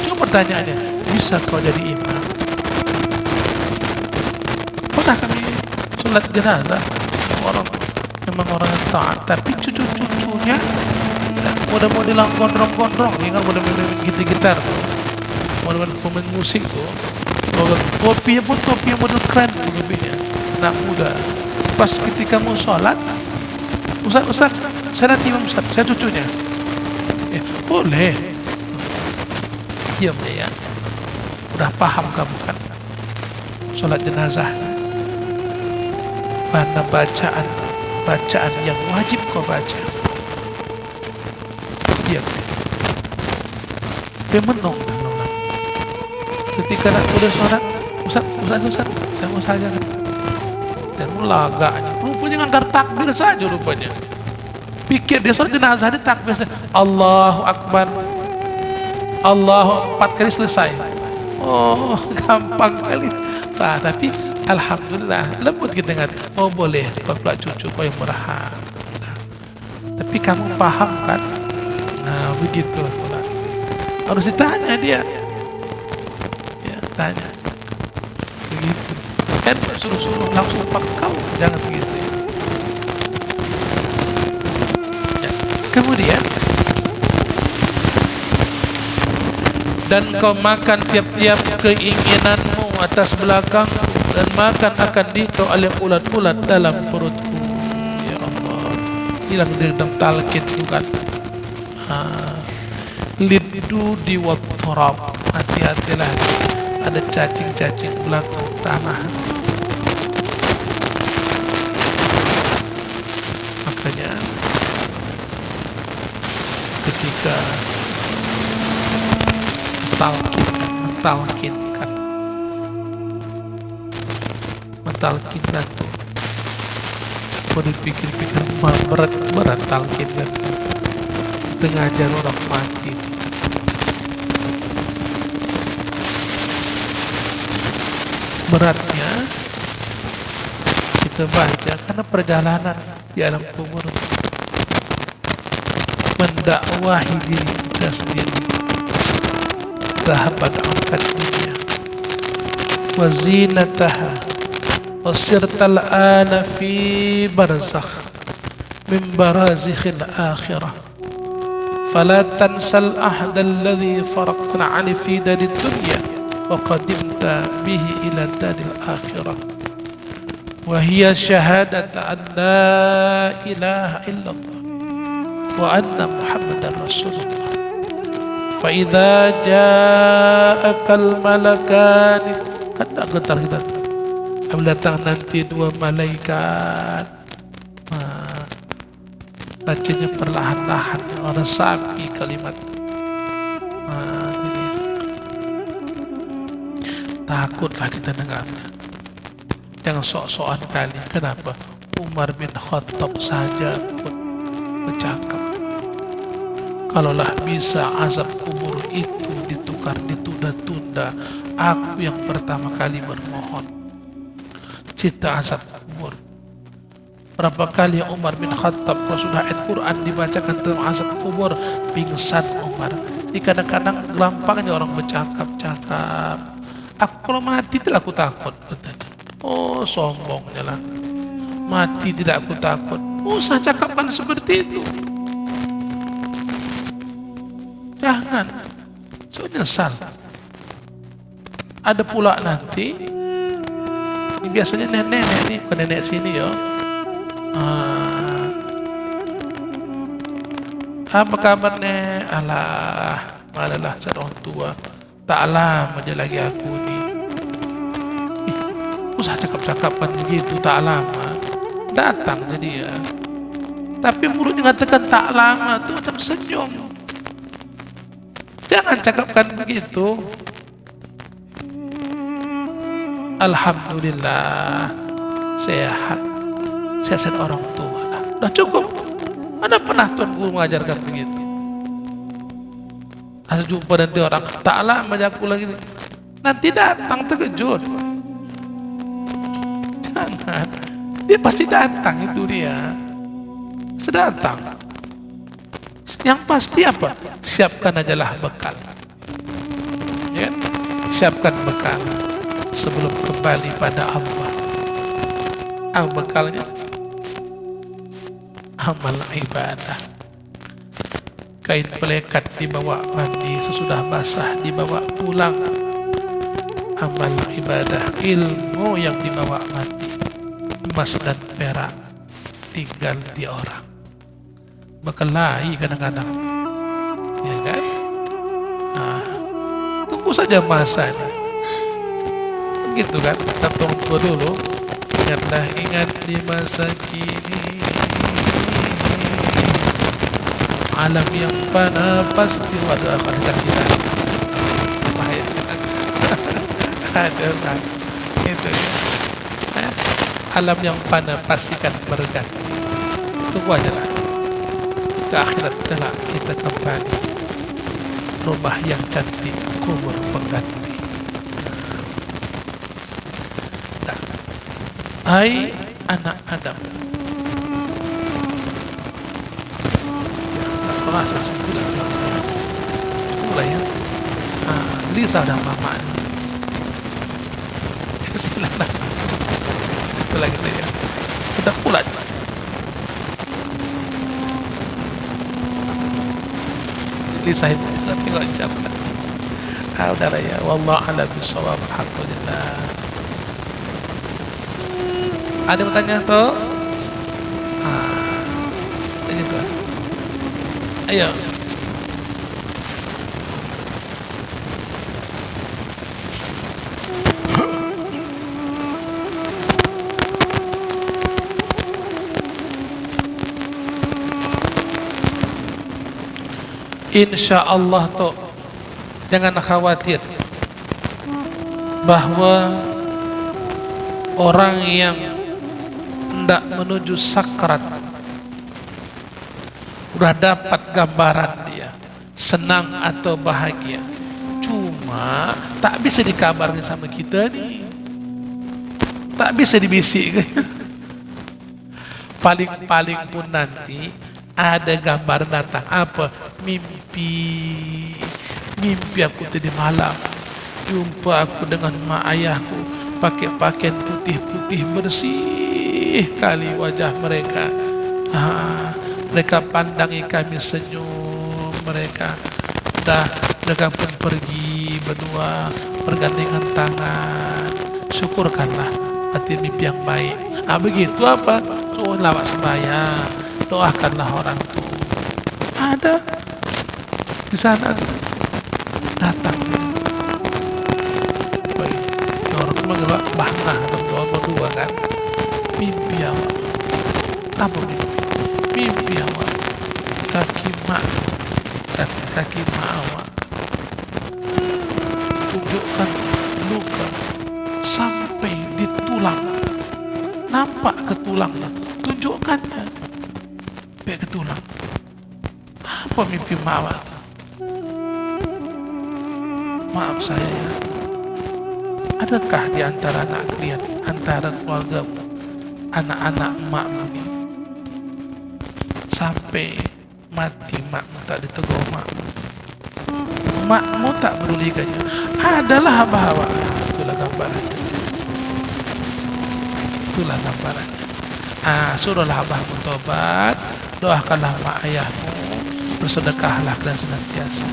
Cuma pertanyaannya, bisa kau jadi imam? Pernah kami sholat jenazah orang memang orang yang taat, tapi cucu-cucunya model-model gondrong-gondrong, ingat model-model gitar-gitar, model pemain musik tuh, topinya pun topi yang model keren lebihnya, anak muda. Pas ketika mau sholat, Ustaz, saya nanti imam Ustaz, saya cucunya. Boleh. Diam ya. Udah paham kamu kan? Sholat jenazah. Mana bacaan yang wajib kau baca. Diam. Dia menung. Ketika nak boleh sholat, Ustaz, saya mau saja. Dan mulagaknya, rupanya ngangkar takbir saja rupanya. Pikir dia sholat jenazah ini takbir saja. Allahu Akbar. Allahu 4 kali selesai. Oh, gampang kali. Nah, tapi alhamdulillah lembut kita dengar. Oh boleh, kau pula cucu kau yang merahan. Nah, tapi kamu paham kan? Nah begitulah pula. Harus ditanya dia. Ya tanya. Begitu. Kan suruh-suruh langsung kau, jangan begitu. Ya. Kemudian dan kau makan tiap-tiap keinginanmu atas belakang dan makan akan dikau oleh ulat-ulat dalam perutku. Ya Allah, hilang dia dalam talqin juga. Liddu di watturab, hati-hatilah ada cacing-cacing belakang tanah. Makanya ketika mentalkinkan tuh mau dipikir-pikir berat talkinkan tengah jalan orang mati. Beratnya kita baca karena perjalanan di alam kubur mendakwahi diri kita sendiri. Zahabat angkat dunia wa zinataha wa sirtal ana fi barzakh min barazikhil akhirah فلا تنسى العهد الذي فرقنا عليه في دار الدنيا وقدمت به إلى دار الآخرة وهي شهادة أن لا إله إلا الله وأن محمدا رسول الله فإذا جاءك الملكان kata getar kita apabila datang nanti dua malaikat bacanya perlahan-lahan orang sapi kalimat jadi takutlah kita dengarnya. Jangan sok-sokan kali. Kenapa? Umar bin Khattab saja pun bercakap, kalaulah bisa azab kubur itu ditukar, ditunda-tunda, aku yang pertama kali bermohon cerita azab kubur. Berapa kali Umar bin Khattab kalau sudah ayat Quran dibacakan tentang azab kubur, pingsan Umar. Di kadang-kadang gampangnya orang bercakap-cakap, aku kalau mati tidak aku takut. Oh, sombongnya lah, mati tidak aku takut. Usah cakapkan seperti itu, jangan, so nyesal. Ada pula nanti, ini biasanya nenek-nenek nih, bukan nenek sini ya. Apa kabarnya? Alah, adalah orang tua. Tak lama aja lagi aku ni. Usah cakap-cakapan begitu, tak lama. Datang jadi ya. Tapi mulutnya katakan tak lama tu macam senyum. Jangan cakapkan begitu. Alhamdulillah sehat. Sehat orang tua lah. Dah cukup. Ada pernah Tuan Guru mengajarkan begitu? Asal jumpa nanti orang, tak lama aku lagi. Nanti datang terkejut. Jangan. Dia pasti datang, itu dia. Sedatang. Yang pasti apa? Siapkan ajalah bekal. Ya? Siapkan bekal sebelum kembali pada Allah. Apa bekalnya? Amal ibadah. Kain pelekat dibawa mandi, sesudah basah dibawa pulang. Amal ibadah. Ilmu yang dibawa mandi, emas dan perak tinggal di orang. Berkelahi kadang-kadang, ya kan? Nah, tunggu saja masanya. Begitu kan? Kita tunggu dulu. Ingat di masa kini, alam yang fana pasti ada akan kasih lagi. Bahaya. Ada kan? Itu ya. Alam yang fana pastikan berganti. Tunggu aja lah. Ke akhirat kelak kita kembali. Rumah yang cantik, kubur pengganti. Nah. Hai anak Adam. Rasa sudah ya. Risau dah mama. Silakan. Itu lagi tu ya. Sedap pula. Risau itu tengok jam. Udah ya. Wallahu a'lam bishawab. Alhamdulillah. Ada pertanyaan tu? Ini tu. Ayo. Insya Allah tu jangan khawatir bahwa orang yang hendak menuju sakrat sudah dapat gambaran dia senang atau bahagia, cuma tak bisa dikabarkan sama kita ni, tak bisa dibisikkan. Paling-paling pun nanti ada gambaran datang, apa? Mimpi aku tadi malam jumpa aku dengan mak ayahku pakai pakaian putih-putih bersih kali wajah mereka. Mereka pandangi kami senyum mereka. Mereka pun pergi berdua bergandengan tangan. Syukurkanlah hati mimpi yang baik. Begitu apa? Lawak sembahyang, doakanlah orang tua. Ada di sana datang. Baik, orang tua nggak bangga berdua kan. Mimpi awak apa mimpi? Mimpi awak kaki mak awak tunjukkan luka sampai di tulang, nampak ke tulangnya, tunjukkannya sampai ke tulang. Apa mimpi mak awak? Maaf saya ya, adakah di antara anak kalian, antara keluarga anak-anak emakmu ini sampai mati makmu tak ditegur makmu tak pedulikannya? Adalah bahwa itulah gambarannya. Itulah gambarannya. Suruhlah abahmu tobat, doakanlah mak ayahmu, bersedekahlah dan senantiasa.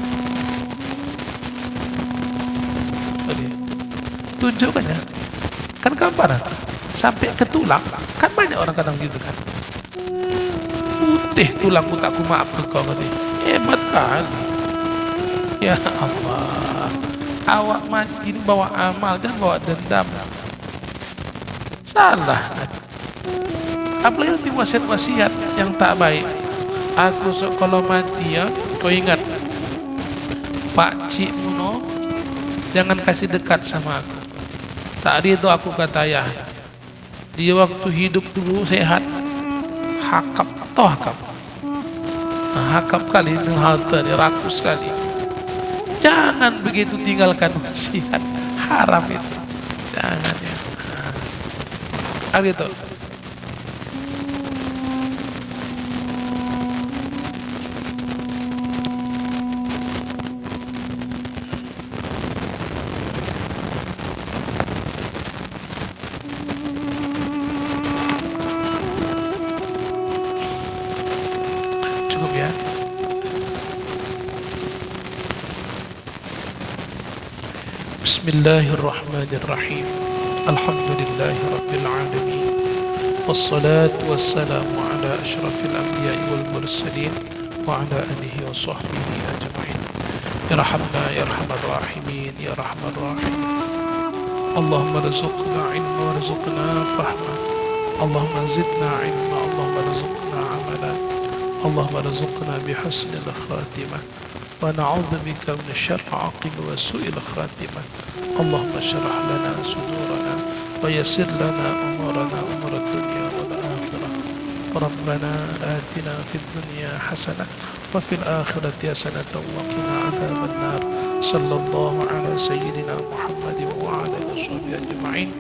Tunjukkannya, kan gambaran sampai ke tulang, kan banyak orang kadang gitu kan. Putih tulangku tak ku maaf ke kau tadi. Hebat kali. Ya Allah, awak mati ini bawa amal, jangan bawa dendam. Salah. Apalagi nanti wasiat-wasiat yang tak baik. Aku kalau mati ya, kau ingat Pak Cik Muno, jangan kasih dekat sama aku. Tak ridho aku kata ayah. Dia waktu hidup dulu sehat, hakap, toh hakap. Hakap kali dengan harta dia, rakus sekali. Jangan begitu tinggalkan wasiat, haram itu. Jangan ya. Itu. Cukup ya. Bismillahirrahmanirrahim. Alhamdulillahi rabbil alamin. Wassalatu wassalamu ala asyrafil anbiya'i wal mursalin wa ala alihi wa sahbihi ajma'in. Irhamna ya arhamar rahimin ya arhamar rahimin. Allahumma rzuqna ilma warzuqna fahma. Allahumma zidna ilma. Allahumma rzuqna amalan. Allahumma rzuqna bihusnil khatimah. Wa na'udzu bika min syarri aqib wa su'il khatimah. Allahumma shrah lana sudurana wa yassir lana umurana umur ad-dunya wal akhirah. Rabbana atina fid dunya hasanah wa fil akhirati hasanah wa qina adzaban nar. Sallallahu ala sayyidina Muhammad wa ala alihi wa sahbihi ajma'in.